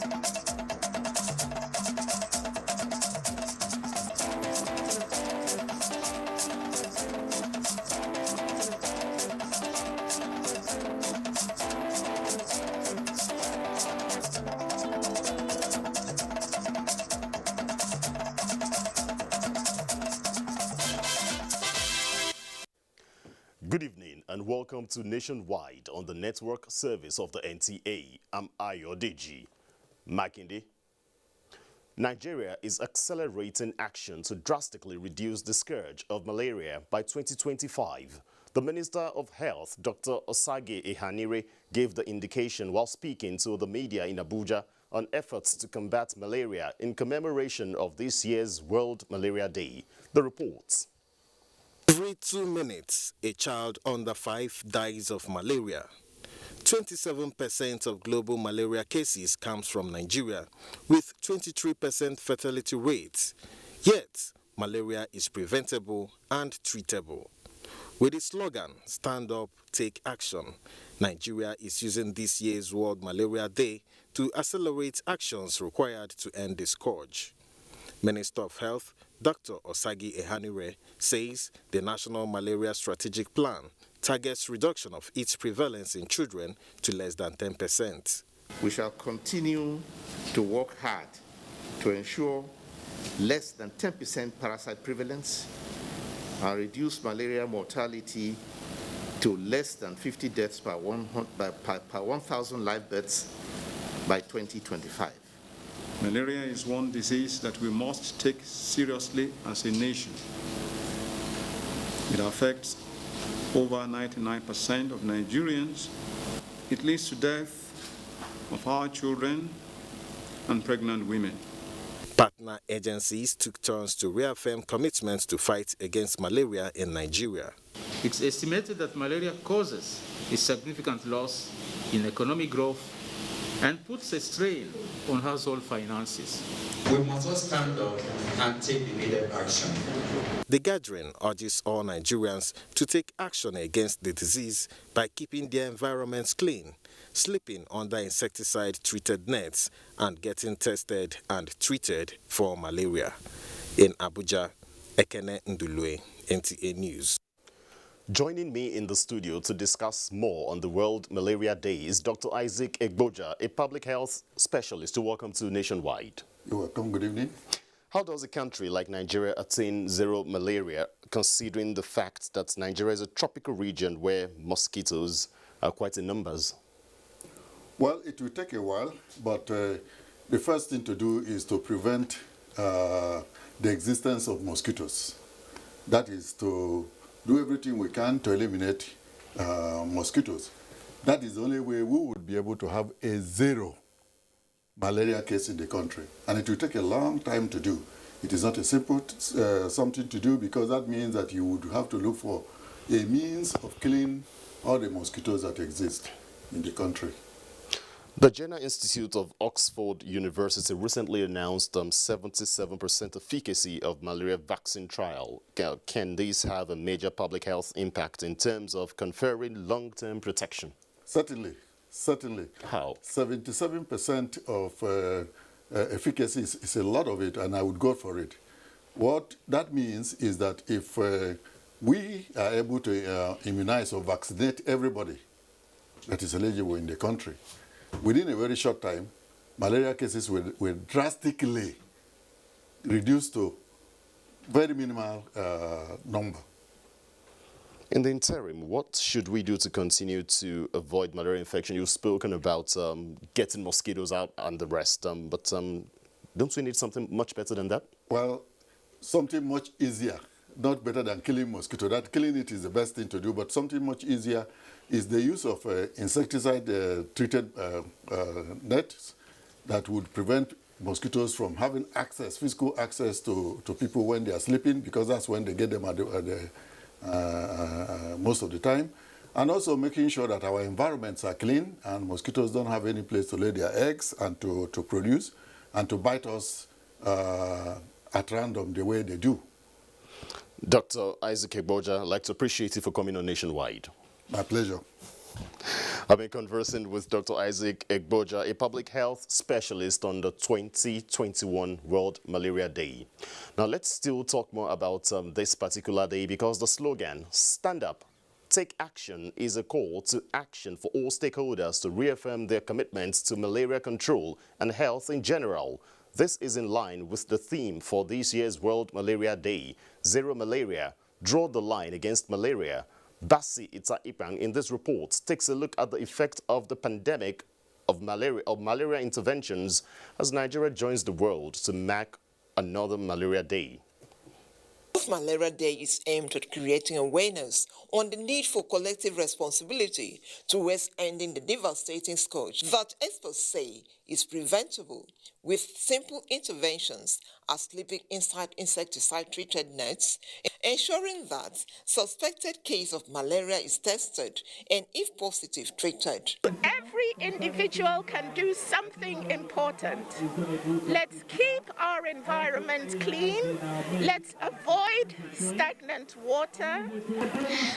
Good evening and welcome to Nationwide on the network service of the NTA. I'm Ayodeji Makinde. Nigeria is accelerating action to drastically reduce the scourge of malaria by 2025. The Minister of Health, Dr. Osage Ehanire, gave the indication while speaking to the media in Abuja on efforts to combat malaria in commemoration of this year's World Malaria Day. The reports. Every 2 minutes, a child under 5 dies of malaria. 27% of global malaria cases comes from Nigeria, with 23% fatality rates. Yet, malaria is preventable and treatable. With the slogan, Stand Up, Take Action, Nigeria is using this year's World Malaria Day to accelerate actions required to end the scourge. Minister of Health, Dr. Osage Ehanire, says the National Malaria Strategic Plan targets reduction of its prevalence in children to less than 10%. We shall continue to work hard to ensure less than 10% parasite prevalence and reduce malaria mortality to less than 50 deaths per 1,000 live births by 2025. Malaria is one disease that we must take seriously as a nation. It affects over 99% of Nigerians. It leads to death of our children and pregnant women. Partner agencies took turns to reaffirm commitments to fight against malaria in Nigeria. It's estimated that malaria causes a significant loss in economic growth and puts a strain on household finances. We must all stand up and take the needed action. The gathering urges all Nigerians to take action against the disease by keeping their environments clean, sleeping under insecticide-treated nets, and getting tested and treated for malaria. In Abuja, Ekene Ndulue, NTA News. Joining me in the studio to discuss more on the World Malaria Day is Dr. Isaac Egboja, a public health specialist. Welcome to Nationwide. You're welcome. Good evening. How does a country like Nigeria attain zero malaria, considering the fact that Nigeria is a tropical region where mosquitoes are quite in numbers? Well, it will take a while, but the first thing to do is to prevent the existence of mosquitoes. That is to do everything we can to eliminate mosquitoes. That is the only way we would be able to have a zero malaria case in the country. And it will take a long time to do. It is not a simple something to do, because that means that you would have to look for a means of killing all the mosquitoes that exist in the country. The Jenner Institute of Oxford University recently announced 77% efficacy of malaria vaccine trial. Can this have a major public health impact in terms of conferring long-term protection? Certainly, certainly. How? 77% of efficacy is a lot of it, and I would go for it. What that means is that if we are able to immunize or vaccinate everybody that is eligible in the country, within a very short time, malaria cases will drastically reduce to very minimal number. In the interim, what should we do to continue to avoid malaria infection? You've spoken about getting mosquitoes out and the rest, but don't we need something much better than that? Well, something much easier, not better than killing mosquito. That killing it is the best thing to do, but something much easier is the use of insecticide-treated nets that would prevent mosquitoes from having access, physical access to people when they are sleeping, because that's when they get them most of the time. And also making sure that our environments are clean and mosquitoes don't have any place to lay their eggs and to produce and to bite us at random the way they do. Dr. Isaac Egboja, I'd like to appreciate you for coming on Nationwide. My pleasure. I've been conversing with Dr. Isaac Egboja, a public health specialist on the 2021 World Malaria Day. Now, let's still talk more about this particular day, because the slogan, "Stand Up, Take Action," is a call to action for all stakeholders to reaffirm their commitments to malaria control and health in general. This is in line with the theme for this year's World Malaria Day, Zero Malaria, Draw the Line Against Malaria. Basi Ita-Ipang in this report takes a look at the effect of the pandemic of malaria interventions as Nigeria joins the world to mark another Malaria Day. Malaria Day is aimed at creating awareness on the need for collective responsibility towards ending the devastating scourge that experts say is preventable with simple interventions as sleeping inside insecticide-treated nets, ensuring that suspected case of malaria is tested and, if positive, treated. Every individual can do something important. Let's keep our environment clean. Let's avoid stagnant water.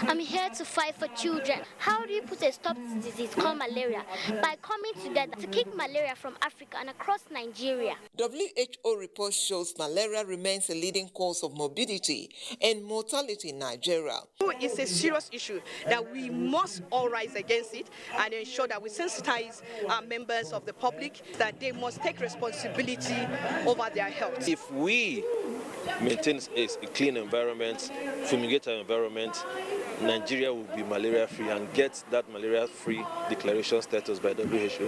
I'm here to fight for children. How do you put a stop to this disease called malaria? By coming together to kick malaria from Africa and across Nigeria. WHO report shows malaria remains a leading cause of morbidity and mortality in Nigeria. It's a serious issue that we must all rise against it and ensure that we sensitize our members of the public that they must take responsibility over their health. If we maintain a clean environment, fumigate our environment, Nigeria will be malaria-free and get that malaria-free declaration status by WHO.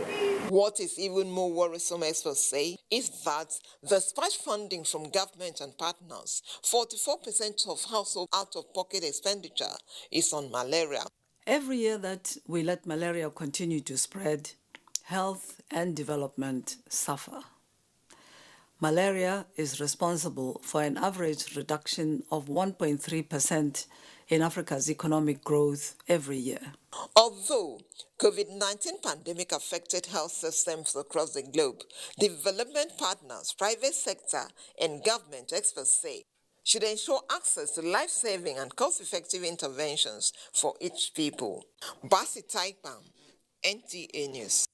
What is even more worrisome, experts say, is that despite funding from government and partners, 44% of household out-of-pocket expenditure is on malaria. Every year that we let malaria continue to spread, health and development suffer. Malaria is responsible for an average reduction of 1.3% in Africa's economic growth every year. Although COVID-19 pandemic affected health systems across the globe, development partners, private sector, and government, experts say, should ensure access to life-saving and cost-effective interventions for each people. Basi Taipam, NTA News.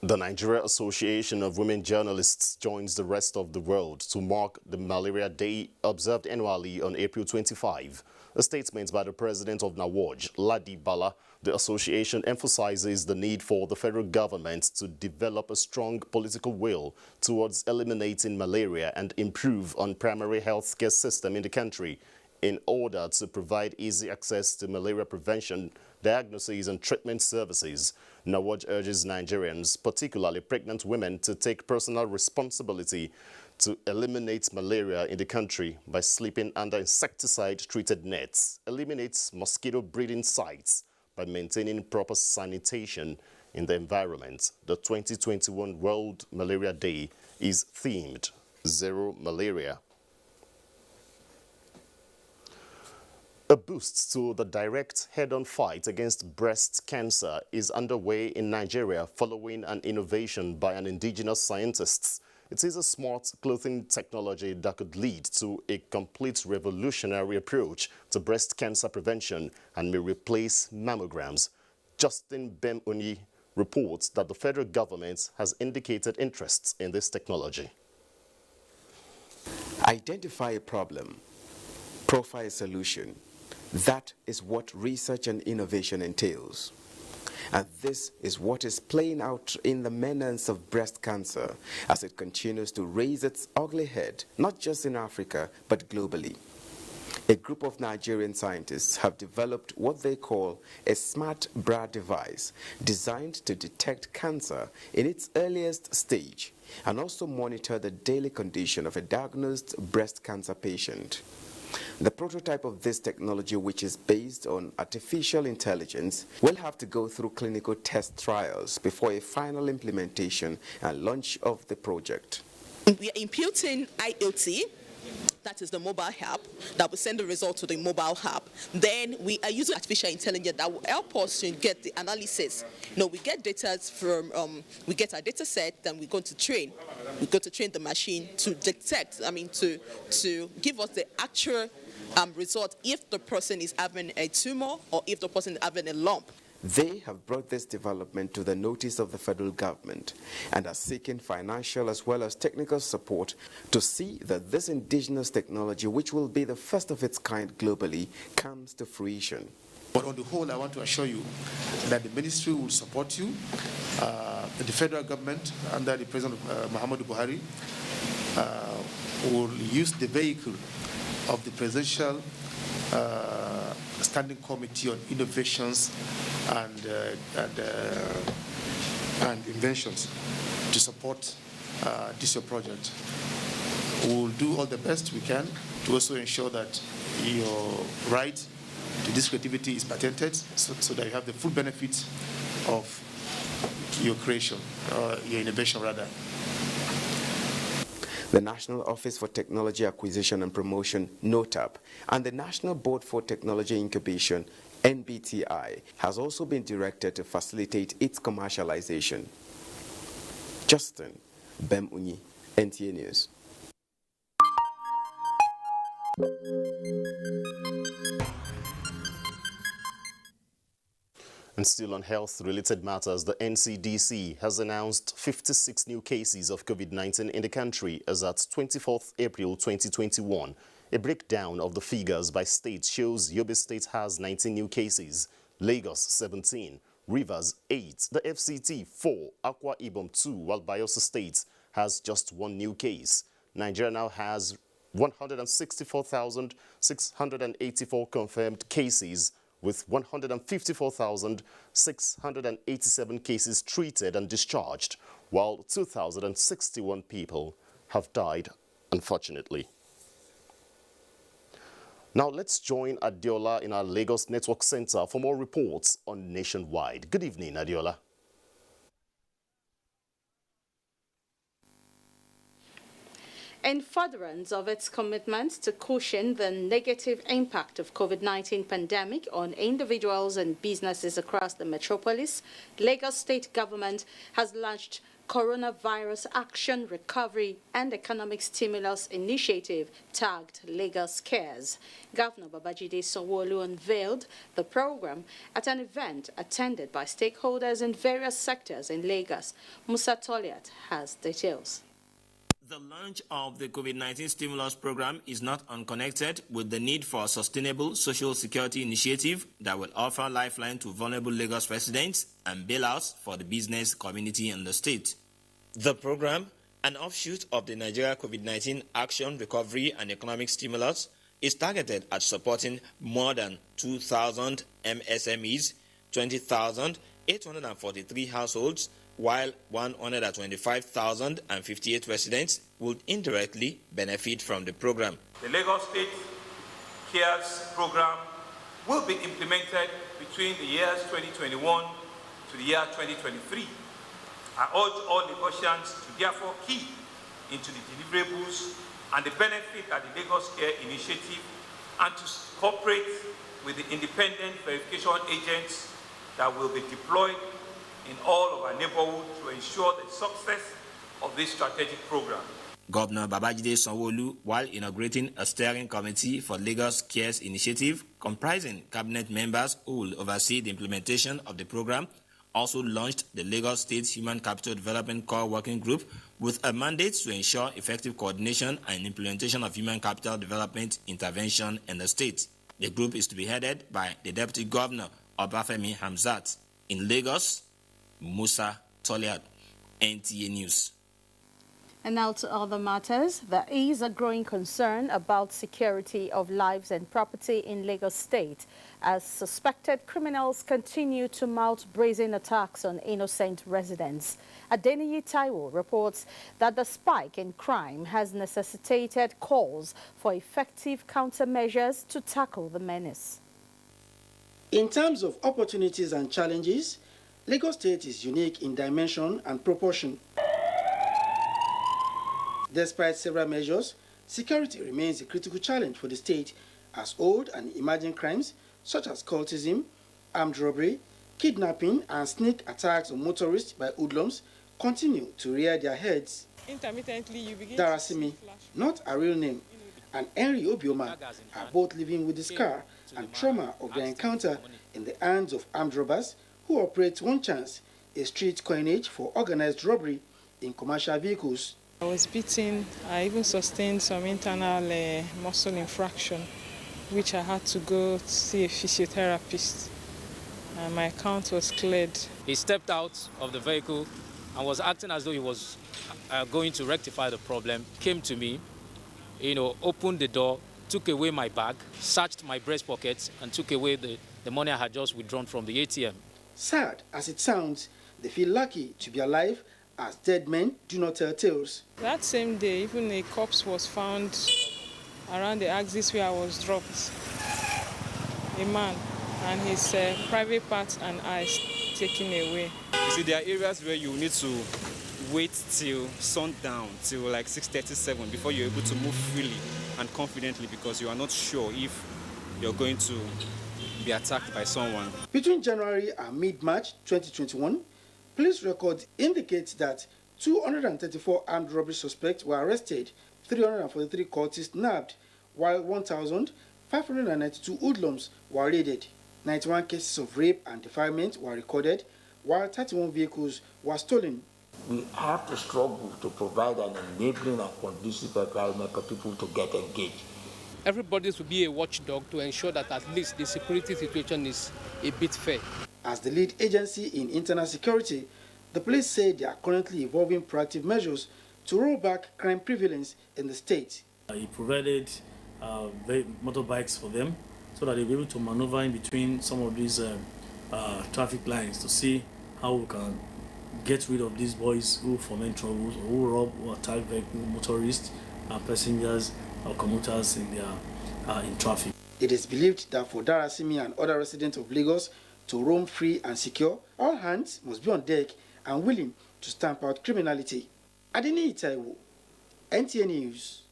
The Nigeria Association of Women Journalists joins the rest of the world to mark the Malaria Day observed annually on April 25. A statement by the president of NAWOJ, Ladi Bala, the association emphasizes the need for the federal government to develop a strong political will towards eliminating malaria and improve on primary health care system in the country in order to provide easy access to malaria prevention, diagnosis and treatment services. NAWOJ urges Nigerians, particularly pregnant women, to take personal responsibility to eliminate malaria in the country by sleeping under insecticide-treated nets, eliminate mosquito breeding sites by maintaining proper sanitation in the environment. The 2021 World Malaria Day is themed Zero Malaria. A boost to the direct head-on fight against breast cancer is underway in Nigeria following an innovation by an indigenous scientist. It is a smart clothing technology that could lead to a complete revolutionary approach to breast cancer prevention and may replace mammograms. Justin Bemuni reports that the federal government has indicated interest in this technology. Identify a problem, profile a solution. That is what research and innovation entails. And this is what is playing out in the menace of breast cancer as it continues to raise its ugly head, not just in Africa, but globally. A group of Nigerian scientists have developed what they call a smart bra device designed to detect cancer in its earliest stage and also monitor the daily condition of a diagnosed breast cancer patient. The prototype of this technology, which is based on artificial intelligence, will have to go through clinical test trials before a final implementation and launch of the project. We are imputing IoT, that is the mobile app, that will send the result to the mobile app. Then we are using artificial intelligence that will help us to get the analysis. We get data from, we get our data set, then we're going to train. We're going to train the machine to detect, to give us the actual result if the person is having a tumor or if the person is having a lump. They have brought this development to the notice of the federal government and are seeking financial as well as technical support to see that this indigenous technology, which will be the first of its kind globally, comes to fruition. But on the whole, I want to assure you that the ministry will support you. The federal government, under the President Muhammadu Buhari, will use the vehicle of the Presidential Standing Committee on Innovations and Inventions to support this project. We will do all the best we can to also ensure that your right to this creativity is patented so that you have the full benefits of your creation, your innovation rather. The National Office for Technology Acquisition and Promotion, NOTAP, and the National Board for Technology Incubation, NBTI, has also been directed to facilitate its commercialization. Justin Bemunyi, NTA News. And still on health-related matters, the NCDC has announced 56 new cases of COVID-19 in the country as at 24th April 2021. A breakdown of the figures by state shows Yobe State has 19 new cases, Lagos 17, Rivers 8, the FCT 4, Akwa Ibom 2, while Bayelsa State has just 1 new case. Nigeria now has 164,684 confirmed cases, with 154,687 cases treated and discharged, while 2,061 people have died, unfortunately. Now let's join Adiola in our Lagos Network Center for more reports on Nationwide. Good evening, Adiola. In furtherance of its commitment to cushion the negative impact of COVID-19 pandemic on individuals and businesses across the metropolis, Lagos State Government has launched Coronavirus Action, Recovery and Economic Stimulus Initiative, tagged Lagos Cares. Governor Babajide Sanwo-Olu unveiled the program at an event attended by stakeholders in various sectors in Lagos. Musa Toliat has details. The launch of the COVID-19 stimulus program is not unconnected with the need for a sustainable social security initiative that will offer lifeline to vulnerable Lagos residents and bailouts for the business community in the state. The program, an offshoot of the Nigeria COVID-19 Action, Recovery and Economic Stimulus, is targeted at supporting more than 2,000 MSMEs, 20,843 households, while 125,058 residents would indirectly benefit from the program. The Lagos State CARES program will be implemented between the years 2021 to the year 2023. I urge all Lagosians to therefore key into the deliverables and the benefit that the Lagos Care Initiative and to cooperate with the independent verification agents that will be deployed in all of our neighborhood to ensure the success of this strategic program. Governor Babajide Sanwo-Olu, while inaugurating a steering committee for Lagos Cares Initiative comprising cabinet members who will oversee the implementation of the program, also launched the Lagos State Human Capital Development Core Working Group with a mandate to ensure effective coordination and implementation of human capital development intervention in the state. The group is to be headed by the Deputy Governor, Obafemi Hamzat. In Lagos, Musa Toliat, NTA News. And now to other matters. There is a growing concern about security of lives and property in Lagos State as suspected criminals continue to mount brazen attacks on innocent residents. Adeniyi Taiwo reports that the spike in crime has necessitated calls for effective countermeasures to tackle the menace. In terms of opportunities and challenges, Lagos State is unique in dimension and proportion. Despite several measures, security remains a critical challenge for the state as old and emerging crimes such as cultism, armed robbery, kidnapping and sneak attacks on motorists by hoodlums continue to rear their heads. Intermittently, you begin Darasimi, not a real name, and Henry Obioma are both living with the scar and trauma of their encounter in the hands of armed robbers who operates One Chance, a street coinage for organized robbery in commercial vehicles. I was beaten. I even sustained some internal muscle infraction, which I had to go to see a physiotherapist. And my account was cleared. He stepped out of the vehicle and was acting as though he was going to rectify the problem. Came to me, opened the door, took away my bag, searched my breast pockets, and took away the money I had just withdrawn from the ATM. Sad as it sounds, they feel lucky to be alive, as dead men do not tell tales. That same day, even a corpse was found around the axis where I was dropped. A man, and his private parts and eyes taken away. You see, there are areas where you need to wait till sundown, till like 6:37 before you're able to move freely and confidently, because you are not sure if you're going to be attacked by someone. Between January and mid-March 2021, police records indicate that 234 armed robbery suspects were arrested, 343 cultists nabbed, while 1,592 hoodlums were raided. 91 cases of rape and defilement were recorded, while 31 vehicles were stolen. We have to struggle to provide an enabling and conducive environment for people to get engaged. Everybody should be a watchdog to ensure that at least the security situation is a bit fair. As the lead agency in internal security, the police say they are currently evolving proactive measures to roll back crime prevalence in the state. He provided motorbikes for them so that they'll be able to maneuver in between some of these traffic lines to see how we can get rid of these boys who foment troubles, or who rob or attack motorists and passengers or commuters in traffic. It is believed that for Darasimi and other residents of Lagos to roam free and secure, all hands must be on deck and willing to stamp out criminality. Adini Itaiwo, NTA News.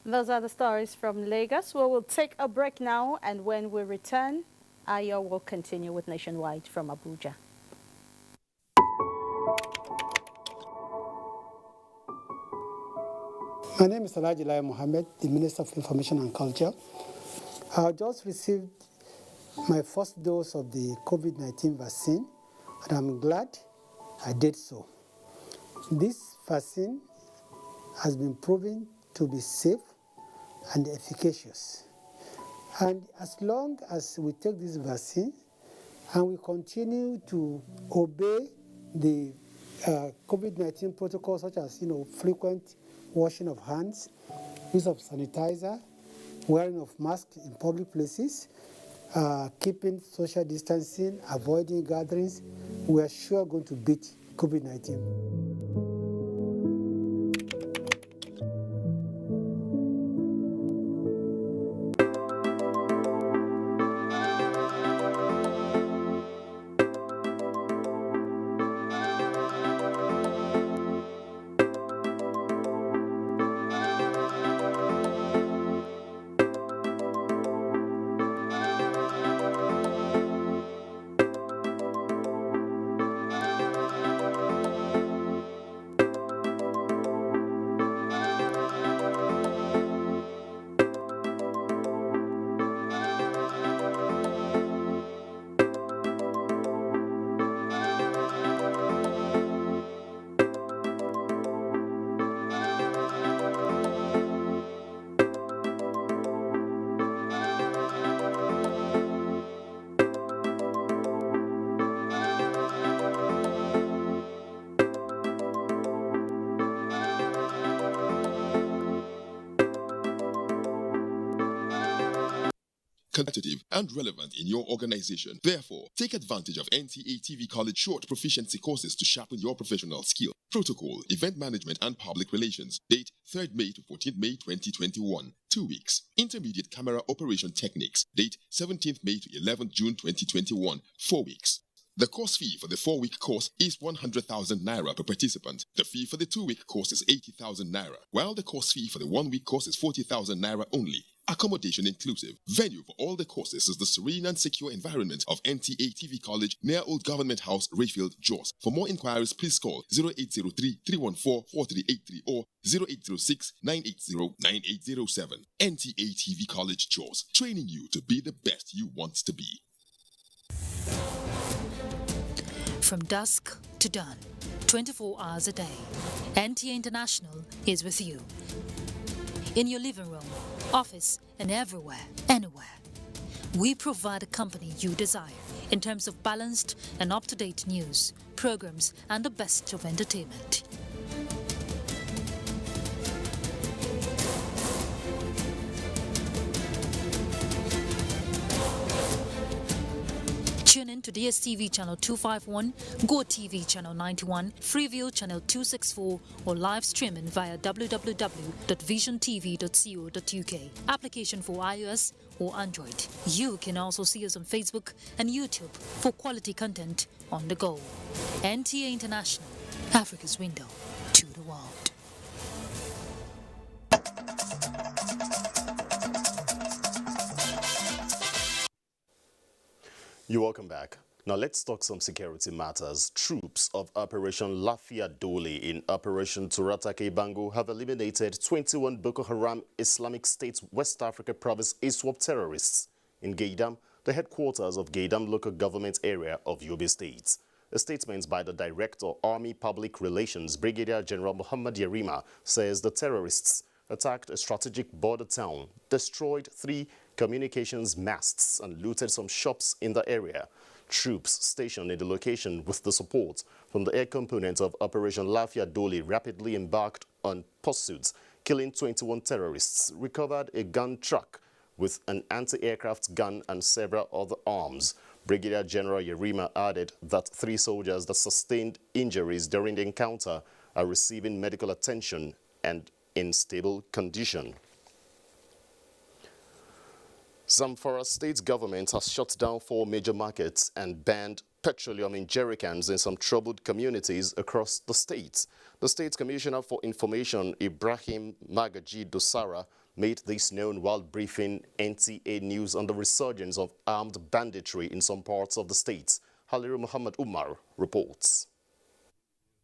Those are the stories from Lagos. We will take a break now, and when we return, Ayo will continue with Nationwide from Abuja. My name is Alhaji Lai Mohammed, the Minister of Information and Culture. I just received my first dose of the COVID-19 vaccine, and I'm glad I did so. This vaccine has been proven to be safe and efficacious. And as long as we take this vaccine and we continue to obey the COVID-19 protocols, such as frequent washing of hands, use of sanitizer, wearing of masks in public places, keeping social distancing, avoiding gatherings, we are sure going to beat COVID-19. competitive, and relevant in your organization. Therefore, take advantage of NTA TV College short proficiency courses to sharpen your professional skill. Protocol, Event Management and Public Relations. Date 3rd May to 14th May 2021. 2 weeks. Intermediate Camera Operation Techniques. Date 17th May to 11th June 2021. 4 weeks. The course fee for the 4-week course is 100,000 naira per participant. The fee for the 2-week course is 80,000 naira, while the course fee for the 1-week course is 40,000 naira only. Accommodation inclusive. Venue for all the courses is the serene and secure environment of NTA TV College near Old Government House, Rayfield, Jos. For more inquiries, please call 0803-314-4383 or 0806-980-9807. NTA TV College, Jos. Training you to be the best you want to be. from dusk to dawn, 24 hours a day. NTA International is with you. In your living room, office, and everywhere, anywhere. We provide a company you desire in terms of balanced and up-to-date news, programs, and the best of entertainment. Tune in to DSTV channel 251, GoTV channel 91, Freeview channel 264, or live streaming via www.visiontv.co.uk. Application for iOS or Android. You can also see us on Facebook and YouTube for quality content on the go. NTA International, Africa's window to the world. You're welcome back. Now let's talk some security matters. Troops of Operation Lafia Dole in Operation Turatake Bango have eliminated 21 Boko Haram Islamic State West Africa Province ISWAP terrorists in Gaidam, the headquarters of Gaidam local government area of Yobe State. A statement by the Director, Army Public Relations, Brigadier General Muhammad Yerima, says the terrorists attacked a strategic border town, destroyed 3 communications masts and looted some shops in the area. Troops stationed in the location with the support from the air component of Operation Lafia Dole rapidly embarked on pursuits, killing 21 terrorists, recovered a gun truck with an anti-aircraft gun and several other arms. Brigadier General Yerima added that 3 soldiers that sustained injuries during the encounter are receiving medical attention and in stable condition. Zamfara state government has shut down 4 major markets and banned petroleum in jerrycans in some troubled communities across the state. The State Commissioner for Information, Ibrahim Magaji Dosara, made this known while briefing NTA News on the resurgence of armed banditry in some parts of the state. Haliru Muhammad Umar reports.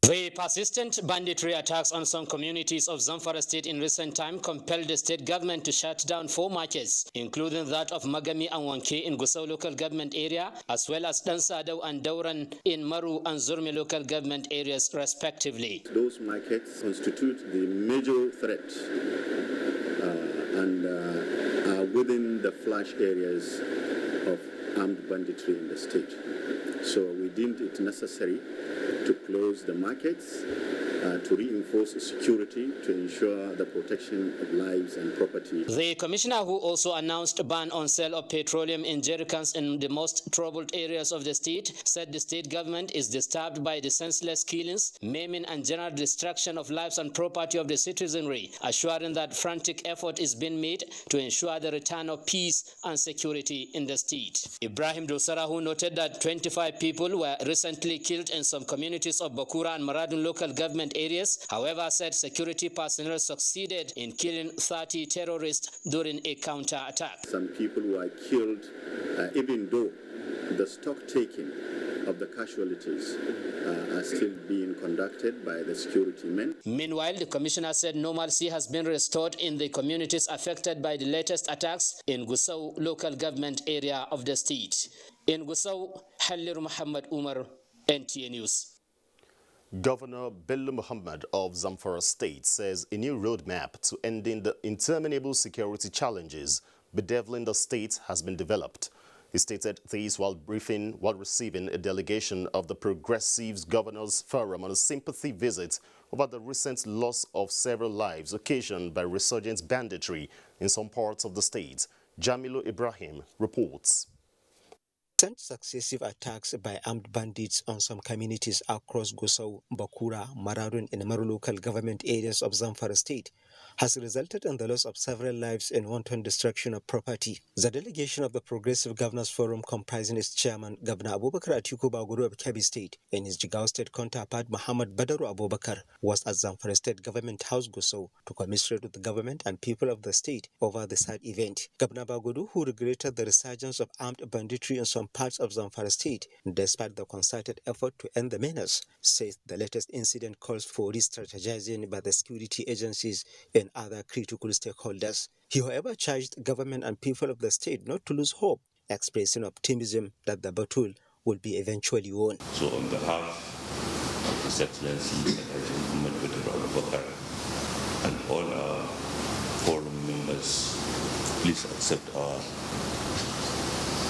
The persistent banditry attacks on some communities of Zamfara state in recent time compelled the state government to shut down 4 markets, including that of Magami and Wanke in Gusau local government area, as well as Dansadau and Dauran in Maru and Zurmi local government areas respectively. Those markets constitute the major threat and are within the flash areas of armed banditry in the state. So we deemed it necessary to close the markets, to reinforce security, to ensure the protection of lives and property. The commissioner, who also announced a ban on sale of petroleum in jerrycans in the most troubled areas of the state, said the state government is disturbed by the senseless killings, maiming and general destruction of lives and property of the citizenry, assuring that frantic effort is being made to ensure the return of peace and security in the state. Ibrahim Dosara, who noted that 25 people were recently killed in some communities of Bakura and Maradun local government areas, however, said security personnel succeeded in killing 30 terrorists during a counter-attack. Some people were killed even though the stock taking of the casualties are still being conducted by the security men. Meanwhile, the commissioner said normalcy has been restored in the communities affected by the latest attacks in Gusau local government area of the state. In Gusau, Halir Muhammad Umar, NTA News. Governor Bello Muhammad of Zamfara State says a new roadmap to ending the interminable security challenges bedeviling the state has been developed. He stated this while receiving a delegation of the Progressives Governors Forum on a sympathy visit over the recent loss of several lives occasioned by resurgent banditry in some parts of the state. Jamilu Ibrahim reports. Successive attacks by armed bandits on some communities across Gusau, Bakura, Maradun, and Maru local government areas of Zamfara state has resulted in the loss of several lives and wanton destruction of property. The delegation of the Progressive Governors Forum, comprising its chairman, Governor Abubakar Atiku Bagudu of Kebbi State, and his Jigawa State counterpart, Muhammad Badaru Abubakar, was at Zamfara State Government House Gusau to commiserate with the government and people of the state over the sad event. Governor Bagudu, who regretted the resurgence of armed banditry in some parts of Zamfara state, despite the concerted effort to end the menace, says the latest incident calls for re-strategizing by the security agencies and other critical stakeholders. He, however, charged government and people of the state not to lose hope, expressing optimism that the battle will be eventually won. So on behalf of His Excellency Muhammad and all our forum members, please accept our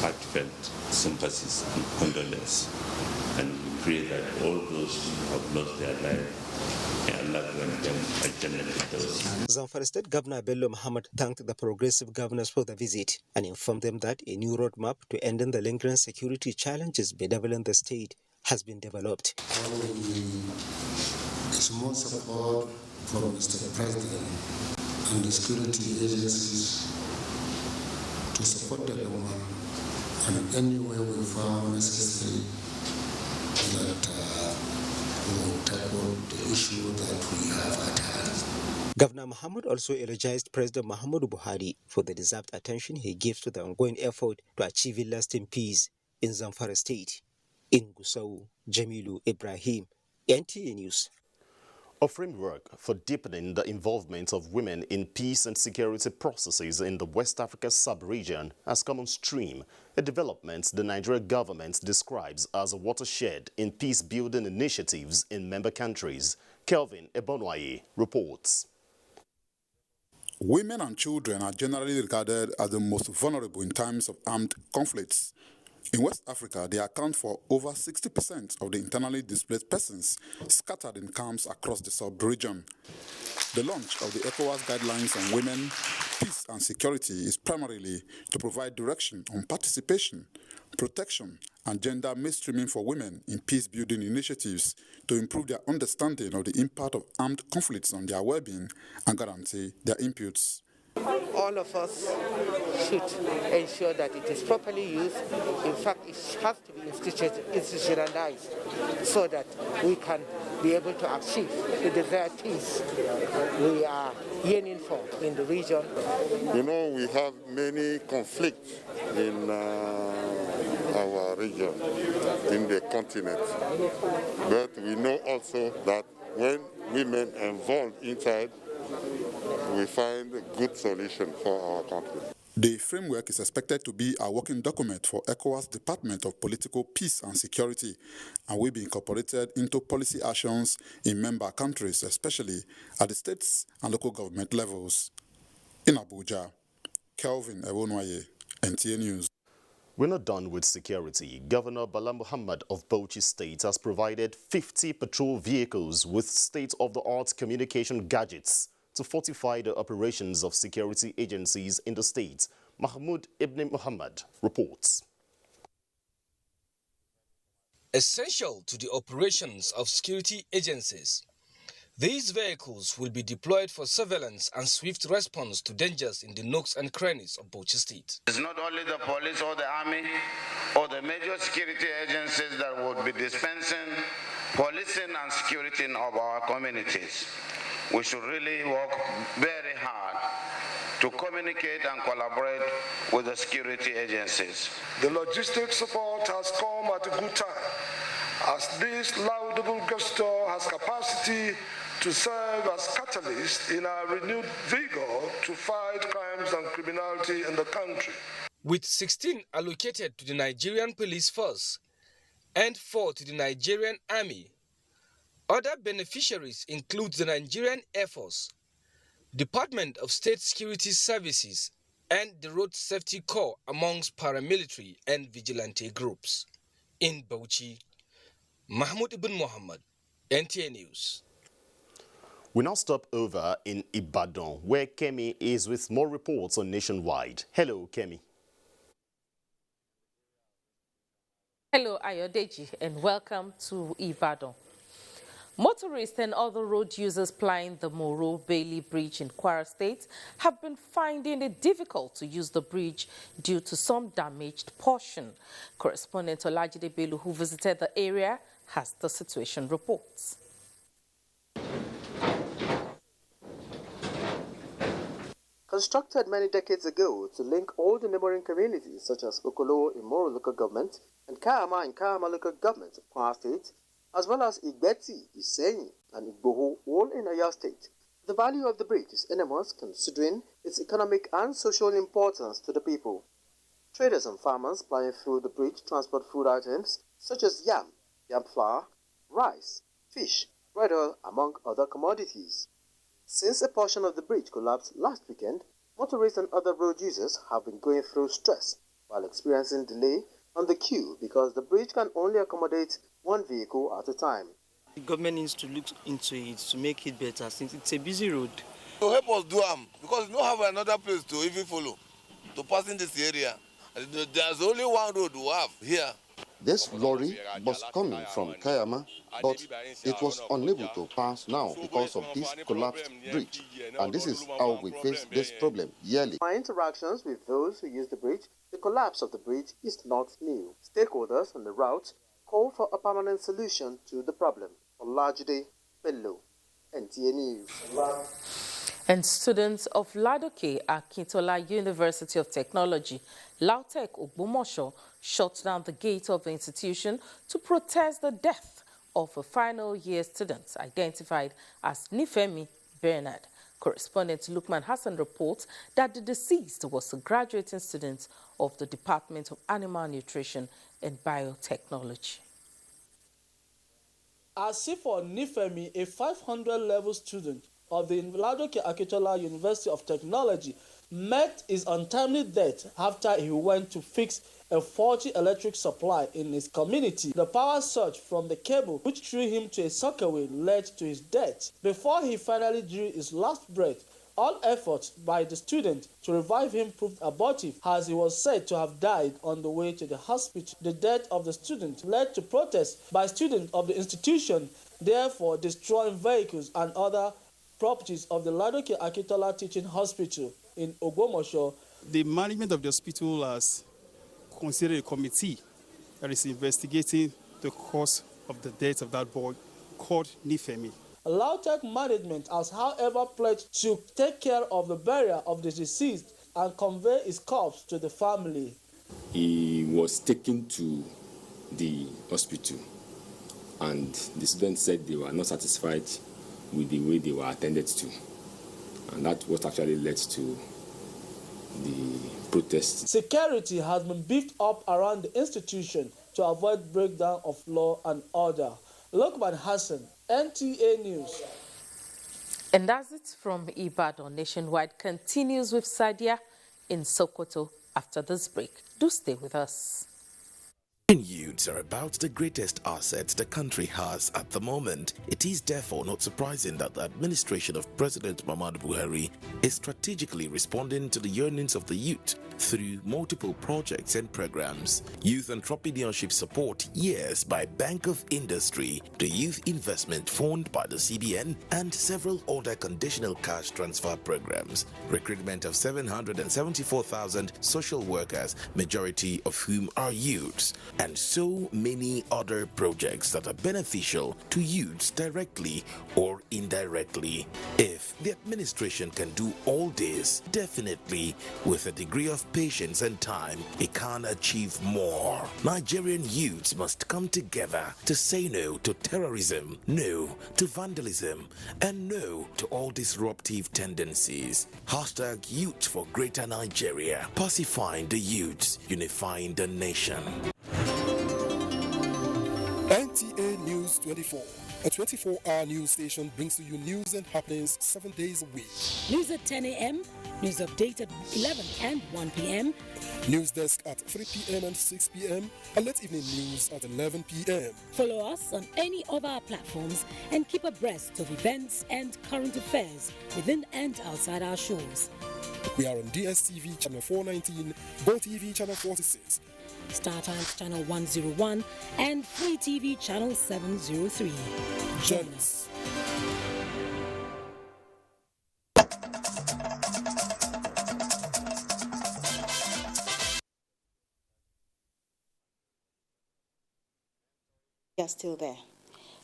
heartfelt sympathies and condolence, and we pray that all those who have lost their life, may Allah grant them a Jannah Firdaus. Zamfara State Governor Bello Muhammad thanked the progressive governors for the visit and informed them that a new roadmap to ending the lingering security challenges bedeviling the state has been developed. More support from Mr. President and the security agencies to support the government, and any way we found necessary that we will tackle the issue that we have at hand. Governor Muhammad also eulogized President Muhammadu Buhari for the deserved attention he gives to the ongoing effort to achieve lasting peace in Zamfara State. In Gusau, Jamilu Ibrahim, NTA News. A framework for deepening the involvement of women in peace and security processes in the West Africa sub-region has come on stream, a development the Nigerian government describes as a watershed in peace-building initiatives in member countries. Kelvin Ebonwaye reports. Women and children are generally regarded as the most vulnerable in times of armed conflicts. In West Africa, they account for over 60% of the internally displaced persons scattered in camps across the sub-region. The launch of the ECOWAS guidelines on women, peace and security is primarily to provide direction on participation, protection and gender mainstreaming for women in peace-building initiatives to improve their understanding of the impact of armed conflicts on their well-being and guarantee their inputs. All of us should ensure that it is properly used. In fact, it has to be institutionalized so that we can be able to achieve the desired peace we are yearning for in the region. You know, we have many conflicts in our region, in the continent. But we know also that when women are involved inside, we find a good solution for our country. The framework is expected to be a working document for ECOWAS Department of Political Peace and Security and will be incorporated into policy actions in member countries, especially at the states and local government levels. In Abuja, Kelvin Ebonwaye, NTA News. We're not done with security. Governor Bala Muhammad of Bauchi State has provided 50 patrol vehicles with state-of-the-art communication gadgets to fortify the operations of security agencies in the state. Mahmoud Ibn Muhammad reports. Essential to the operations of security agencies, these vehicles will be deployed for surveillance and swift response to dangers in the nooks and crannies of Bauchi State. It's not only the police or the army or the major security agencies that would be dispensing policing and security in our communities. We should really work very hard to communicate and collaborate with the security agencies. The logistics support has come at a good time, as this laudable gesture has capacity to serve as catalyst in our renewed vigor to fight crimes and criminality in the country. With 16 allocated to the Nigerian Police Force and 4 to the Nigerian Army, other beneficiaries include the Nigerian Air Force, Department of State Security Services, and the Road Safety Corps amongst paramilitary and vigilante groups. In Bauchi, Mahmoud Ibn Muhammad, NTA News. We now stop over in Ibadan, where Kemi is with more reports on Nationwide. Hello, Kemi. Hello, Ayodeji, and welcome to Ibadan. Motorists and other road users plying the Moro Bailey Bridge in Kwara State have been finding it difficult to use the bridge due to some damaged portion. Correspondent Olajide Bello, who visited the area, has the situation reports. Constructed many decades ago to link all the neighboring communities such as Okolo in Moro local government and Kayama in Kayama local government of Kwara State, as well as Igbeti, Iseyin, and Igboho, all in Oyo State. The value of the bridge is enormous considering its economic and social importance to the people. Traders and farmers plying through the bridge transport food items such as yam flour, rice, fish, red oil, among other commodities. Since a portion of the bridge collapsed last weekend, motorists and other road users have been going through stress while experiencing delay on the queue because the bridge can only accommodate one vehicle at a time. The government needs to look into it to make it better since it's a busy road. To help us do them because we don't have another place to even follow to pass in this area. There's only one road we have here. This lorry was coming from Kayama, but it was unable to pass now because of this collapsed bridge. And this is how we face this problem yearly. My interactions with those who use the bridge, the collapse of the bridge is not new. Stakeholders on the route call for a permanent solution to the problem. Olajide Bello, NTA News. And students of Ladoke Akintola University of Technology, Lautech Ogbomosho, shut down the gate of the institution to protest the death of a final year student identified as Nifemi Bernard. Correspondent Lukman Hassan reports that the deceased was a graduating student of the Department of Animal Nutrition and Biotechnology. As if for Nifemi, a 500-level student of the Ladoke Akintola University of Technology, met his untimely death after he went to fix a faulty electric supply in his community. The power surge from the cable which threw him to a sockaway led to his death. Before he finally drew his last breath, all efforts by the student to revive him proved abortive as he was said to have died on the way to the hospital. The death of the student led to protests by students of the institution, therefore destroying vehicles and other properties of the Ladoke Akintola Teaching Hospital in Ogbomosho. The management of the hospital has considered a committee that is investigating the cause of the death of that boy called Nifemi. Lautech management has, however, pledged to take care of the burial of the deceased and convey his corpse to the family. He was taken to the hospital, and the students said they were not satisfied with the way they were attended to, and that what actually led to the protests. Security has been beefed up around the institution to avoid breakdown of law and order. Lukman Hassan, NTA News. And that's it from Ibadan. Nationwide continues with Sadia in Sokoto after this break. Do stay with us. Youths are about the greatest assets the country has at the moment. It is therefore not surprising that the administration of President Muhammadu Buhari is strategically responding to the yearnings of the youth through multiple projects and programs. Youth Entrepreneurship Support Years by Bank of Industry, the Youth Investment Fund by the CBN, and several other conditional cash transfer programs. Recruitment of 774,000 social workers, majority of whom are youths, and so many other projects that are beneficial to youths directly or indirectly. If the administration can do all this, definitely with a degree of patience and time, it can achieve more. Nigerian youths must come together to say no to terrorism, no to vandalism, and no to all disruptive tendencies. Hashtag Youth for Greater Nigeria. Pacifying the youths, unifying the nation. NTA News 24. A 24-hour news station brings to you news and happenings 7 days a week. News at 10 a.m., news update at 11 and 1 p.m. News desk at 3 p.m. and 6 p.m. and late evening news at 11 p.m. Follow us on any of our platforms and keep abreast of events and current affairs within and outside our shows. We are on DSTV channel 419, GoTV channel 46, Star Times channel 101 and Free TV channel 703. Join us. We are still there.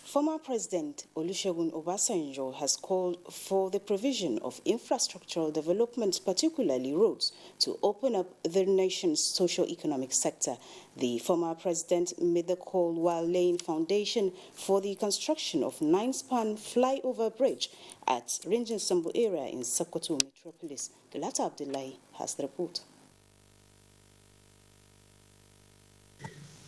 Former President Olusegun Obasanjo has called for the provision of infrastructural developments, particularly roads, to open up the nation's socio-economic sector. The former president made the call while laying foundation for the construction of 9-span flyover bridge at Ringin Sambu area in Sokoto metropolis. Dolata Abdullahi has the report.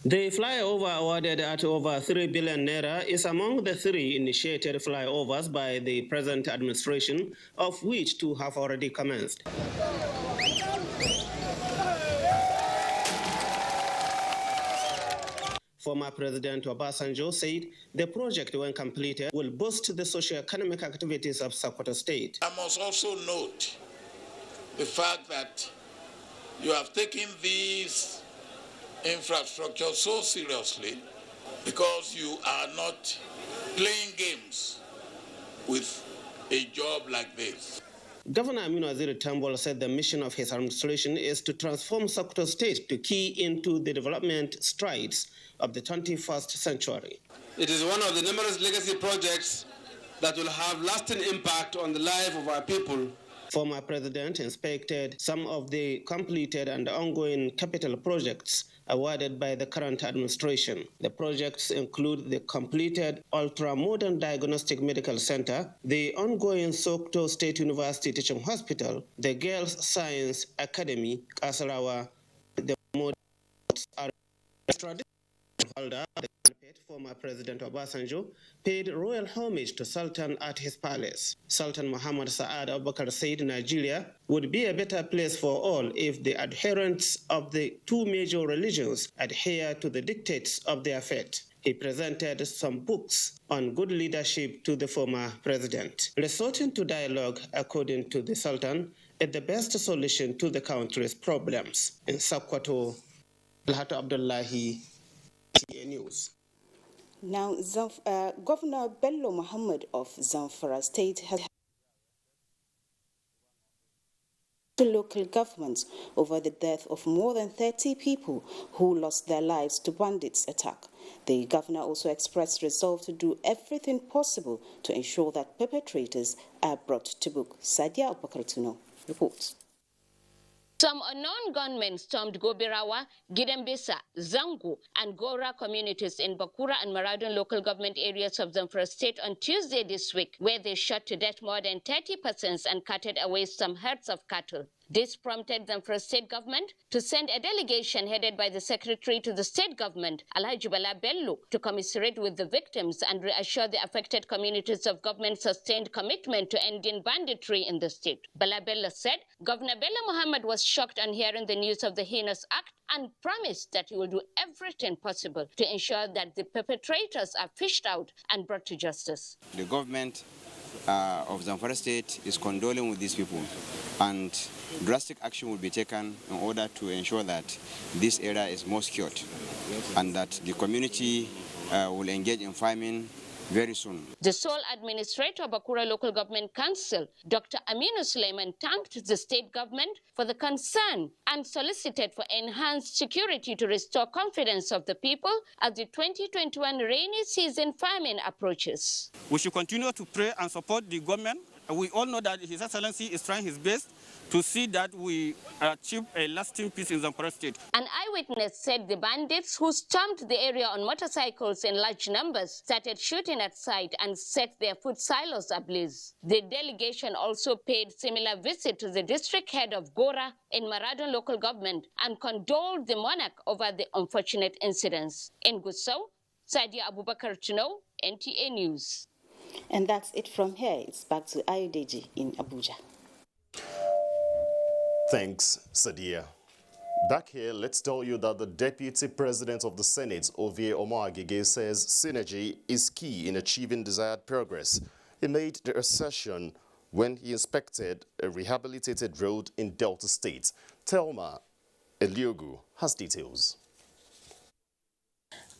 The flyover awarded at over 3 billion naira is among the 3 initiated flyovers by the present administration, of which 2 have already commenced. Former President Obasanjo said the project, when completed, will boost the socio-economic activities of Sokoto State. I must also note the fact that you have taken these infrastructure so seriously because you are not playing games with a job like this. Governor Aminu Aziri Tambol said the mission of his administration is to transform Sokoto State to key into the development strides of the 21st century. It is one of the numerous legacy projects that will have lasting impact on the life of our people. Former President inspected some of the completed and ongoing capital projects awarded by the current administration. The projects include the completed ultra-modern diagnostic medical center, the ongoing Sokoto State University Teaching Hospital, the Girls Science Academy, Nasarawa, the modern holder, former President Obasanjo, paid royal homage to Sultan at his palace. Sultan Muhammad Saad Abubakar said Nigeria would be a better place for all if the adherents of the 2 major religions adhere to the dictates of their faith. He presented some books on good leadership to the former president. Resorting to dialogue, according to the Sultan, is the best solution to the country's problems. In Sokoto, Lahato Abdullahi, NTA News. Now, Governor Bello Muhammad of Zamfara State has to local governments over the death of more than 30 people who lost their lives to bandits' attack. The governor also expressed resolve to do everything possible to ensure that perpetrators are brought to book. Sadia Opakartuno reports. Some unknown gunmen stormed Gobirawa, Gidembisa, Zangu, and Gora communities in Bakura and Maradun local government areas of Zamfara State on Tuesday this week, where they shot to death more than 30 persons and carted away some herds of cattle. This prompted Zamfara State government to send a delegation headed by the secretary to the state government, Alhaji Bala Bello, to commiserate with the victims and reassure the affected communities of government's sustained commitment to ending banditry in the state. Bala Bello said Governor Bello Muhammad was shocked on hearing the news of the heinous act and promised that he will do everything possible to ensure that the perpetrators are fished out and brought to justice. The government of Zamfara State is condoling with these people, and drastic action will be taken in order to ensure that this area is more secured and that the community will engage in farming very soon. The sole administrator of Bakura Local Government Council, Dr. Aminu Suleiman, thanked the state government for the concern and solicited for enhanced security to restore confidence of the people as the 2021 rainy season farming approaches. We should continue to pray and support the government. We all know that His Excellency is trying his best to see that we achieve a lasting peace in Zamfara State. An eyewitness said the bandits who stormed the area on motorcycles in large numbers started shooting at sight and set their food silos ablaze. The delegation also paid similar visit to the district head of Gora in Maradun local government and condoled the monarch over the unfortunate incidents. In Gusau, Sadia Abubakar Tuno, NTA News. And that's it from here. It's back to Ayodeji in Abuja. Thanks, Sadia. Back here, let's tell you that the Deputy President of the Senate, Ovie Omoagege, says synergy is key in achieving desired progress. He made the assertion when he inspected a rehabilitated road in Delta State. Thelma Enugu has details.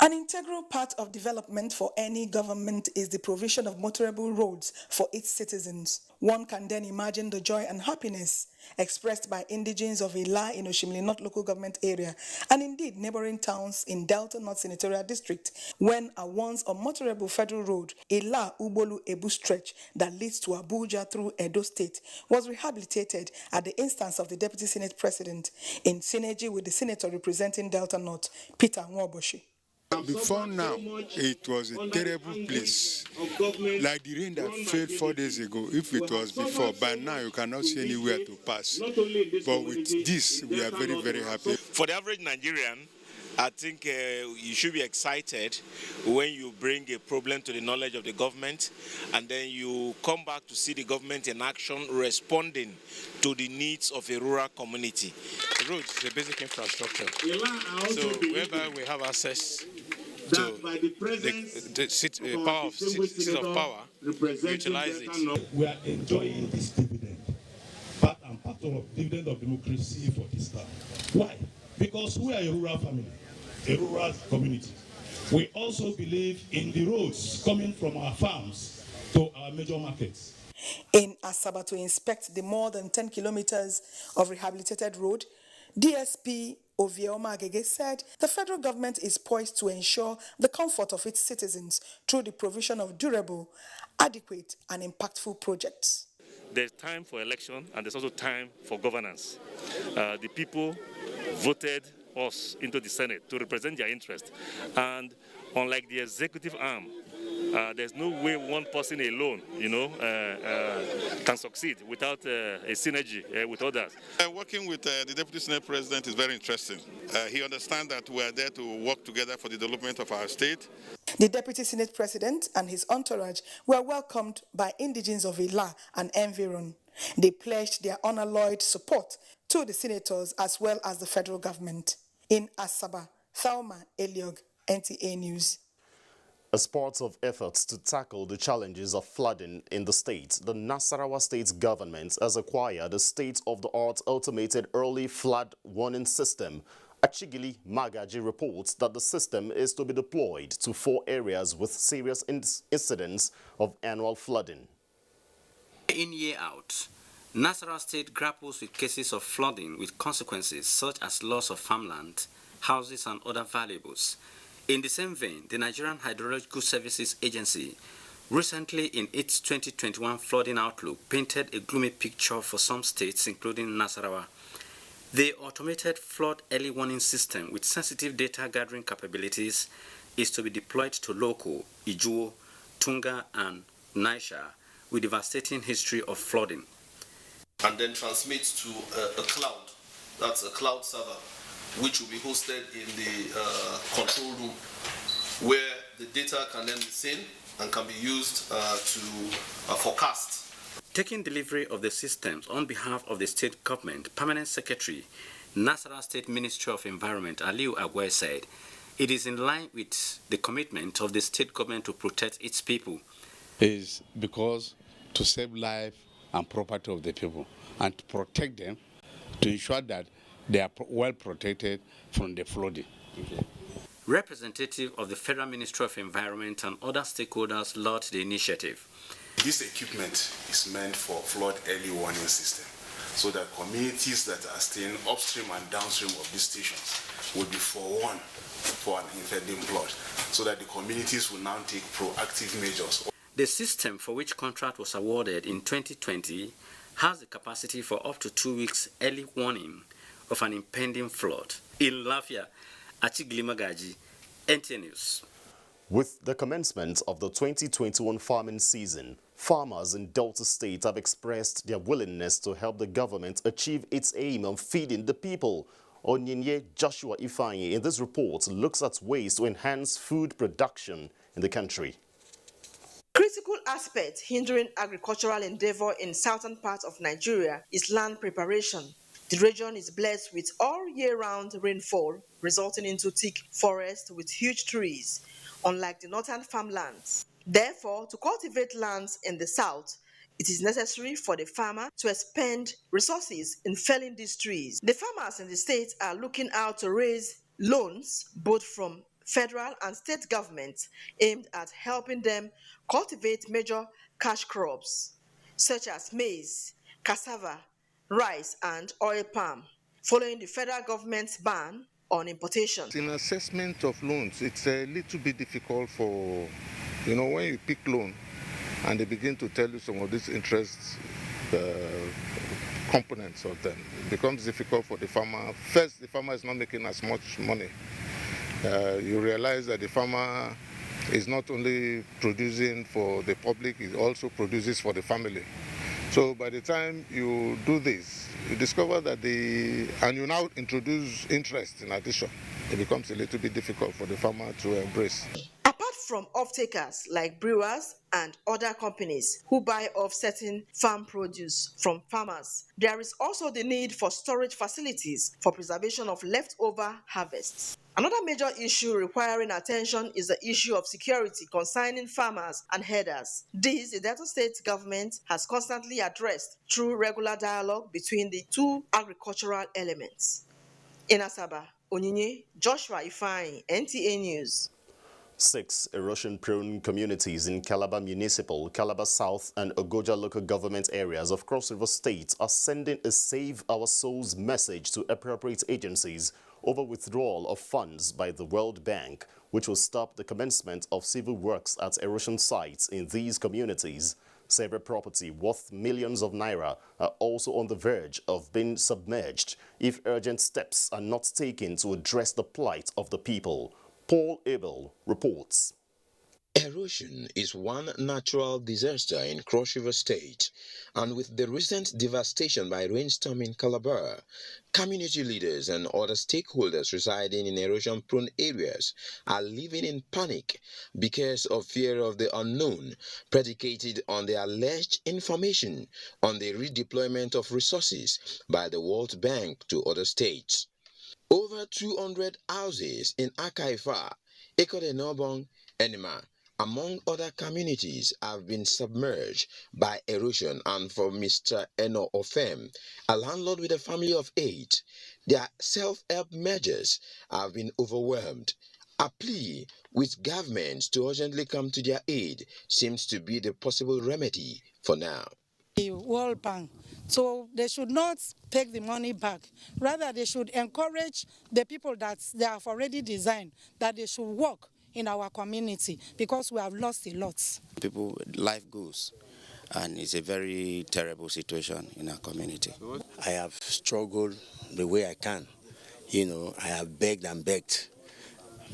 An integral part of development for any government is the provision of motorable roads for its citizens. One can then imagine the joy and happiness expressed by indigents of Ila in Oshimili North local government area and indeed neighboring towns in Delta North Senatorial District when a once unmotorable federal road, Ila Ubolu Ebu stretch that leads to Abuja through Edo State, was rehabilitated at the instance of the Deputy Senate President in synergy with the Senator representing Delta North, Peter Nwoboshi. Before now, it was a terrible place. Like the rain that fell 4 days ago, if it was before, by now you cannot see anywhere to pass. But with this, we are very, very happy. For the average Nigerian, I think you should be excited when you bring a problem to the knowledge of the government and then you come back to see the government in action responding to the needs of a rural community. The road is a basic infrastructure. So whereby we have access to the power of seats of power, utilize it. We are enjoying this dividend, part and parcel of dividend of democracy for this time. Why? Because we are a rural family, a rural community. We also believe in the roads coming from our farms to our major markets. In Asaba to inspect the more than 10 kilometers of rehabilitated road, DSP Ovioma Agege said the federal government is poised to ensure the comfort of its citizens through the provision of durable, adequate and impactful projects. There's time for election and there's also time for governance. The people voted us into the Senate to represent their interest. And unlike the executive arm, there's no way one person alone, can succeed without a synergy with others. Working with the Deputy Senate President is very interesting. He understands that we are there to work together for the development of our state. The Deputy Senate President and his entourage were welcomed by indigents of Ila and Environ. They pledged their unalloyed support to the senators as well as the federal government. In Asaba, Thelma Eliog, NTA News. As part of efforts to tackle the challenges of flooding in the state, the Nasarawa state government has acquired a state-of-the-art automated early flood warning system. Achigili Magaji reports that the system is to be deployed to 4 areas with serious incidents of annual flooding. In year out, Nasarawa state grapples with cases of flooding with consequences such as loss of farmland, houses and other valuables. In the same vein, the Nigerian Hydrological Services Agency recently in its 2021 flooding outlook painted a gloomy picture for some states including Nasarawa. The automated flood early warning system with sensitive data gathering capabilities is to be deployed to Loko, Ijuo, Tunga and Naisha with devastating history of flooding. And then transmits to a cloud, that's a cloud server, which will be hosted in the control room, where the data can then be seen and can be used to forecast. Taking delivery of the systems on behalf of the state government, Permanent Secretary, Nasarawa State Ministry of Environment, Aliu Agwe said, it is in line with the commitment of the state government to protect its people. Is because to save life and property of the people and to protect them, to ensure that they are well protected from the flooding. Okay. Representative of the Federal Ministry of Environment and other stakeholders lauded the initiative. This equipment is meant for flood early warning system, so that communities that are staying upstream and downstream of these stations will be forewarned for an impending flood, so that the communities will now take proactive measures. The system, for which contract was awarded in 2020, has the capacity for up to 2 weeks early warning of an impending flood. In Lafia, Achigili Magaji, NTA News. With the commencement of the 2021 farming season, farmers in Delta State have expressed their willingness to help the government achieve its aim of feeding the people. Onyinye Joshua Ifeanyi in this report looks at ways to enhance food production in the country. Critical aspect hindering agricultural endeavor in southern parts of Nigeria is land preparation. The region is blessed with all year-round rainfall, resulting into thick forests with huge trees, unlike the northern farmlands. Therefore, to cultivate lands in the south, it is necessary for the farmer to expend resources in felling these trees. The farmers in the state are looking out to raise loans, both from federal and state governments, aimed at helping them cultivate major cash crops, such as maize, cassava, rice, and oil palm, following the federal government's ban on importation. In assessment of loans, it's a little bit difficult for, when you pick loan and they begin to tell you some of these interest components of them, it becomes difficult for the farmer. First, the farmer is not making as much money. You realize that the farmer is not only producing for the public, he also produces for the family. So by the time you do this, you discover that and you now introduce interest in addition. it becomes a little bit difficult for the farmer to embrace. Apart from off-takers like brewers and other companies who buy off certain farm produce from farmers, there is also the need for storage facilities for preservation of leftover harvests. Another major issue requiring attention is the issue of security concerning farmers and herders. This, the Delta State government has constantly addressed through regular dialogue between the two agricultural elements. In Asaba, Onyinye, Joshua Ifeanyi, NTA News. 6 erosion-prone communities in Calabar Municipal, Calabar South and Abuja local government areas of Cross River State are sending a Save Our Souls message to appropriate agencies over withdrawal of funds by the World Bank, which will stop the commencement of civil works at erosion sites in these communities. Several property worth millions of naira are also on the verge of being submerged if urgent steps are not taken to address the plight of the people. Paul Abel reports. Erosion is one natural disaster in Cross River State, and with the recent devastation by rainstorm in Calabar, community leaders and other stakeholders residing in erosion-prone areas are living in panic because of fear of the unknown, predicated on the alleged information on the redeployment of resources by the World Bank to other states. Over 200 houses in Akaifa, Ekodenobong, Enima, among other communities, have been submerged by erosion, and for Mr. Eno Ofem, a landlord with a family of 8, their self-help measures have been overwhelmed. A plea with governments to urgently come to their aid seems to be the possible remedy for now. The World Bank, so they should not take the money back. Rather, they should encourage the people that they have already designed, that they should work in our community, because we have lost a lot. People, life goes, and it's a very terrible situation in our community. I have struggled the way I can. I have begged and begged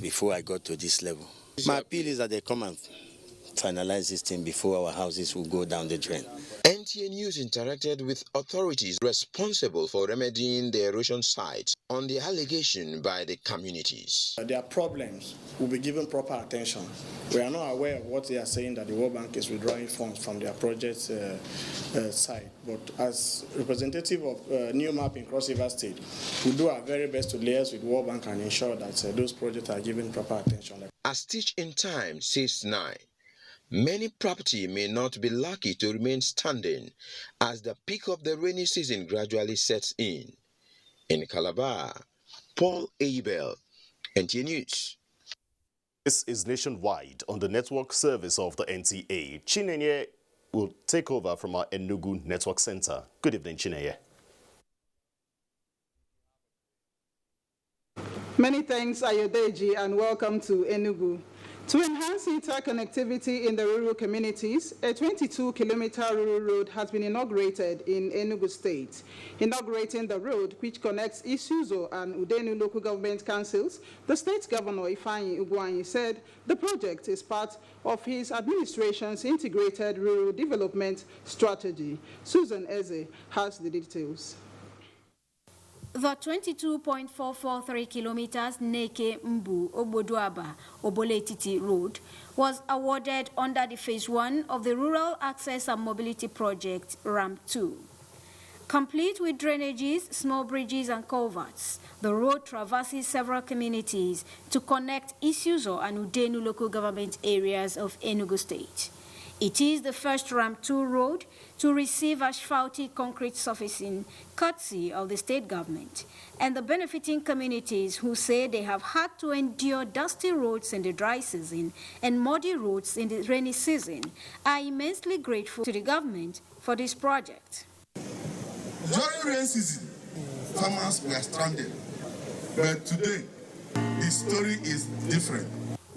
before I got to this level. My appeal is that they come and finalize this thing before our houses will go down the drain. NTA News interacted with authorities responsible for remedying the erosion sites on the allegation by the communities. Their problems will be given proper attention. We are not aware of what they are saying, that the World Bank is withdrawing funds from their project site. But as representative of New Map in Cross River State, we do our very best to liaise with World Bank and ensure that those projects are given proper attention. A stitch in time, says 9. Many property may not be lucky to remain standing as the peak of the rainy season gradually sets in. In Calabar, Paul Abel, NTA News. This is Nationwide on the network service of the NTA. Chinenye will take over from our Enugu Network Center. Good evening, Chinenye. Many thanks, Ayodeji, and welcome to Enugu. To enhance interconnectivity in the rural communities, a 22-kilometer rural road has been inaugurated in Enugu State. Inaugurating the road, which connects Isuzo and Udenu local government councils, the state governor, Ifeanyi Ugwanyi, said the project is part of his administration's integrated rural development strategy. Susan Eze has the details. The 22.443 kilometers Neke Mbu Obodoaba Oboletiti Road was awarded under the Phase 1 of the Rural Access and Mobility Project, RAM 2. Complete with drainages, small bridges and culverts, the road traverses several communities to connect Isuzo and Udenu local government areas of Enugu State. It is the first RAM 2 road to receive asphaltic concrete surfacing, courtesy of the state government, and the benefiting communities who say they have had to endure dusty roads in the dry season and muddy roads in the rainy season are immensely grateful to the government for this project. During rain season, farmers were stranded, but today, the story is different.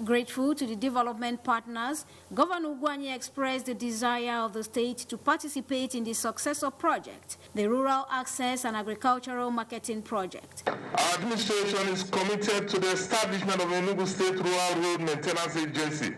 Grateful to the development partners, Governor Ugwanyi expressed the desire of the state to participate in the successor project, the Rural Access and Agricultural Marketing Project. Our administration is committed to the establishment of the Enugu State Rural Road Maintenance Agency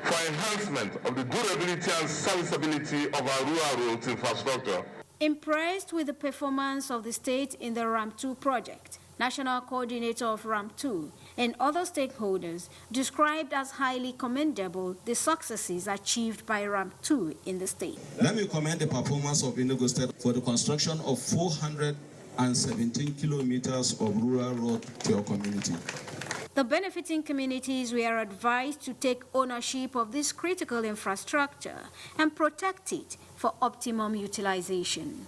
for enhancement of the durability and serviceability of our rural roads infrastructure. Impressed with the performance of the state in the RAM 2 project, national coordinator of Ramp 2, and other stakeholders, described as highly commendable the successes achieved by Ramp 2 in the state. Let me commend the performance of Enugu State for the construction of 417 kilometers of rural road to your community. The benefiting communities were advised to take ownership of this critical infrastructure and protect it for optimum utilization.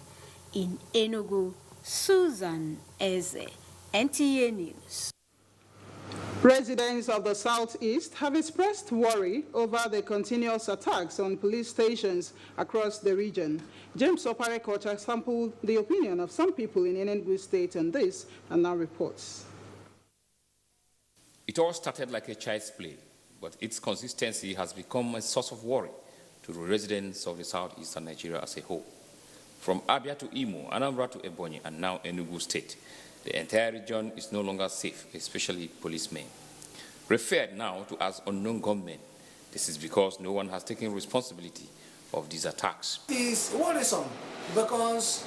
In Enugu, Susan Eze, NTA News. Residents of the southeast have expressed worry over the continuous attacks on police stations across the region. James Oparekocha sampled the opinion of some people in Enugu State on this and now reports. It all started like a child's play, but its consistency has become a source of worry to the residents of the southeastern Nigeria as a whole. From Abia to Imo, Anambra to Ebonyi, and now Enugu State, the entire region is no longer safe, especially policemen. Referred now to as unknown gunmen, this is because no one has taken responsibility of these attacks. It is worrisome because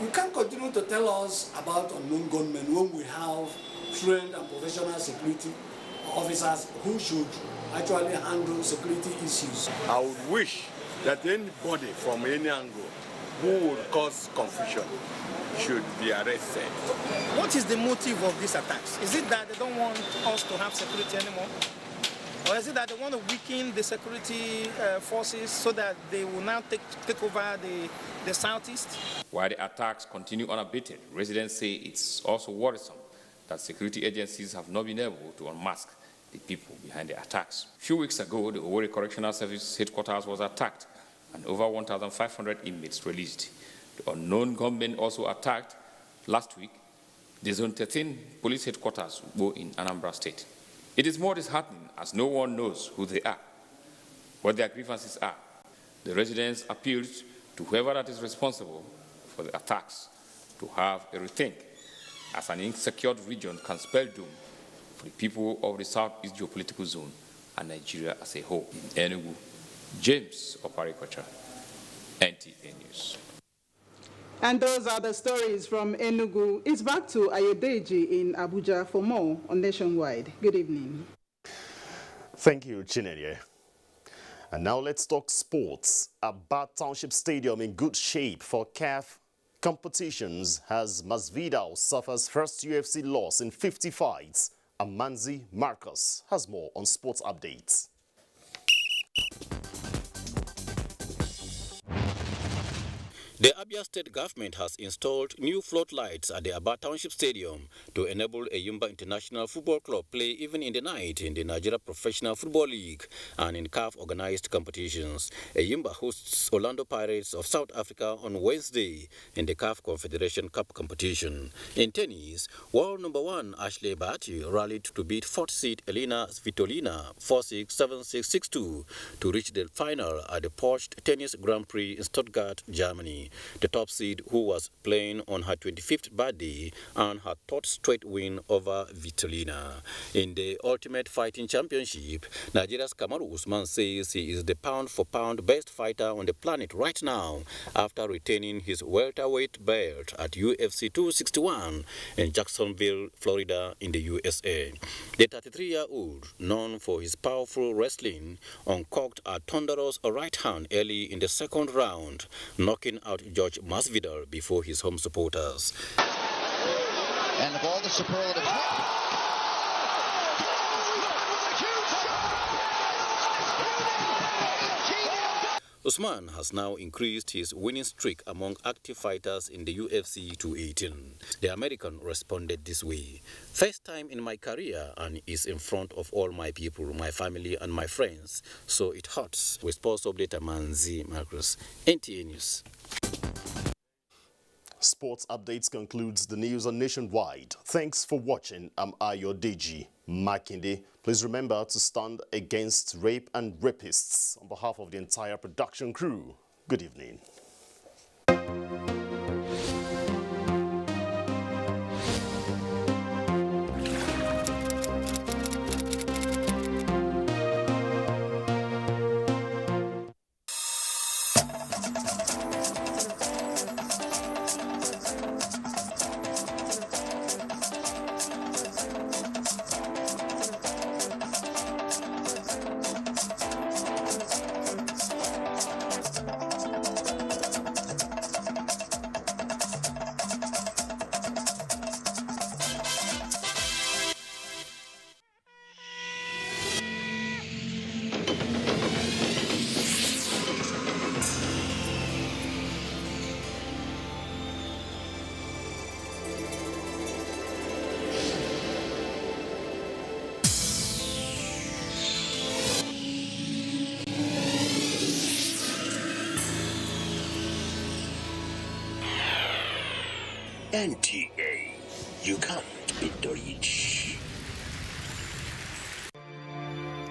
you can't continue to tell us about unknown gunmen when we have trained and professional security officers who should actually handle security issues. I would wish that anybody from any angle who would cause confusion should be arrested. What is the motive of these attacks? Is it that they don't want us to have security anymore? Or is it that they want to weaken the security forces so that they will now take over the southeast? While the attacks continue unabated, residents say it's also worrisome that security agencies have not been able to unmask the people behind the attacks. A few weeks ago, the Owerri Correctional Service headquarters was attacked and over 1,500 inmates released. The unknown gunmen also attacked last week the Zone 13 police headquarters in Anambra State. It is more disheartening as no one knows who they are, what their grievances are. The residents appealed to whoever that is responsible for the attacks to have a rethink, as an insecure region can spell doom for the people of the Southeast geopolitical zone and Nigeria as a whole. In Enugu, James Oparekocha, NTA News. And those are the stories from Enugu. It's back to Ayodeji in Abuja for more on Nationwide. Good evening. Thank you, Chinenye. And now let's talk sports. Aba Township Stadium in good shape for CAF competitions as Masvidal suffers first UFC loss in 50 fights. Amanzi Marcus has more on sports updates. The Abia State government has installed new floodlights at the Aba Township Stadium to enable Eyimba International Football Club play even in the night in the Nigeria Professional Football League and in CAF organized competitions. Eyimba hosts Orlando Pirates of South Africa on Wednesday in the CAF Confederation Cup competition. In tennis, world number 1 Ashley Barty rallied to beat 4th seed Elena Svitolina 4-6, 7-6, 6-2 to reach the final at the Porsche Tennis Grand Prix in Stuttgart, Germany. The top seed, who was playing on her 25th birthday, earned her 3rd straight win over Vitolina. In the Ultimate Fighting Championship, Nigeria's Kamaru Usman says he is the pound-for-pound best fighter on the planet right now after retaining his welterweight belt at UFC 261 in Jacksonville, Florida in the USA. The 33-year-old, known for his powerful wrestling, uncorked a thunderous right hand early in the second round, knocking out George Masvidal before his home supporters. And of all the superlatives... Usman has now increased his winning streak among active fighters in the UFC to 18. The American responded this way: "First time in my career and is in front of all my people, my family and my friends, so it hurts." With sports update, Manzi Marcus, NTA News. Sports Updates concludes the news on Nationwide. Thanks for watching. I'm Ayodeji Makinde. Please remember to stand against rape and rapists. On behalf of the entire production crew, good evening. NTA, you can't beat the rich.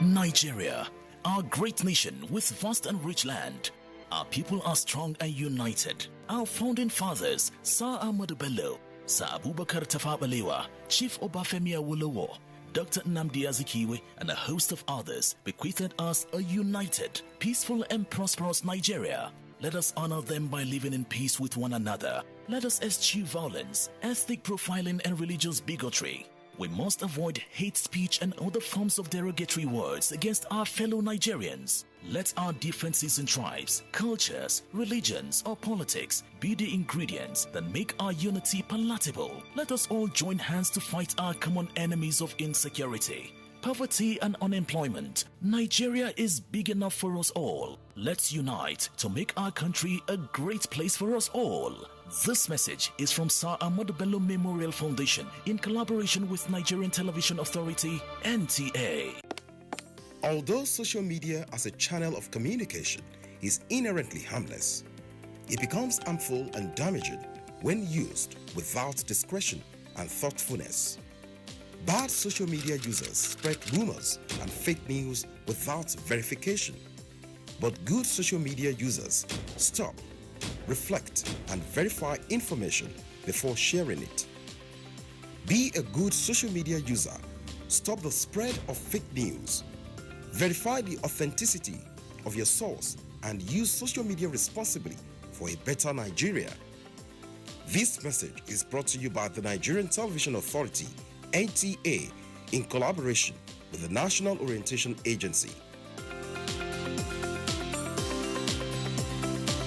Nigeria, our great nation with vast and rich land. Our people are strong and united. Our founding fathers, Sir Ahmadu Bello, Sir Abubakar Tafawa Balewa, Chief Obafemi Awolowo, Dr. Nnamdi Azikiwe, and a host of others bequeathed us a united, peaceful and prosperous Nigeria. Let us honor them by living in peace with one another. Let us eschew violence, ethnic profiling, and religious bigotry. We must avoid hate speech and other forms of derogatory words against our fellow Nigerians. Let our differences in tribes, cultures, religions, or politics be the ingredients that make our unity palatable. Let us all join hands to fight our common enemies of insecurity, poverty, and unemployment. Nigeria is big enough for us all. Let's unite to make our country a great place for us all. This message is from Sir Ahmadu Bello Memorial Foundation in collaboration with Nigerian Television Authority, NTA. Although social media as a channel of communication is inherently harmless, it becomes harmful and damaging when used without discretion and thoughtfulness. Bad social media users spread rumors and fake news without verification. But good social media users stop, reflect, and verify information before sharing it. Be a good social media user. Stop the spread of fake news. Verify the authenticity of your source and use social media responsibly for a better Nigeria. This message is brought to you by the Nigerian Television Authority, NTA, in collaboration with the National Orientation Agency.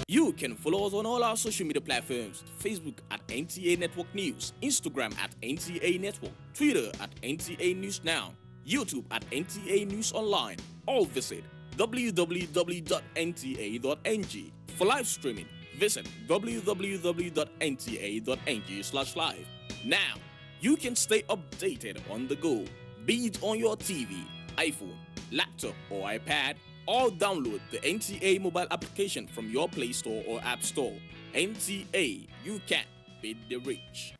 You can follow us on all our social media platforms: Facebook at NTA Network News, Instagram at NTA Network, Twitter at NTA News Now, YouTube at NTA News Online. Or visit www.nta.ng. For live streaming, visit www.nta.ng/live. Now, you can stay updated on the go, be it on your TV, iPhone, laptop, or iPad, or download the NTA mobile application from your Play Store or App Store. NTA, you can beat the rich.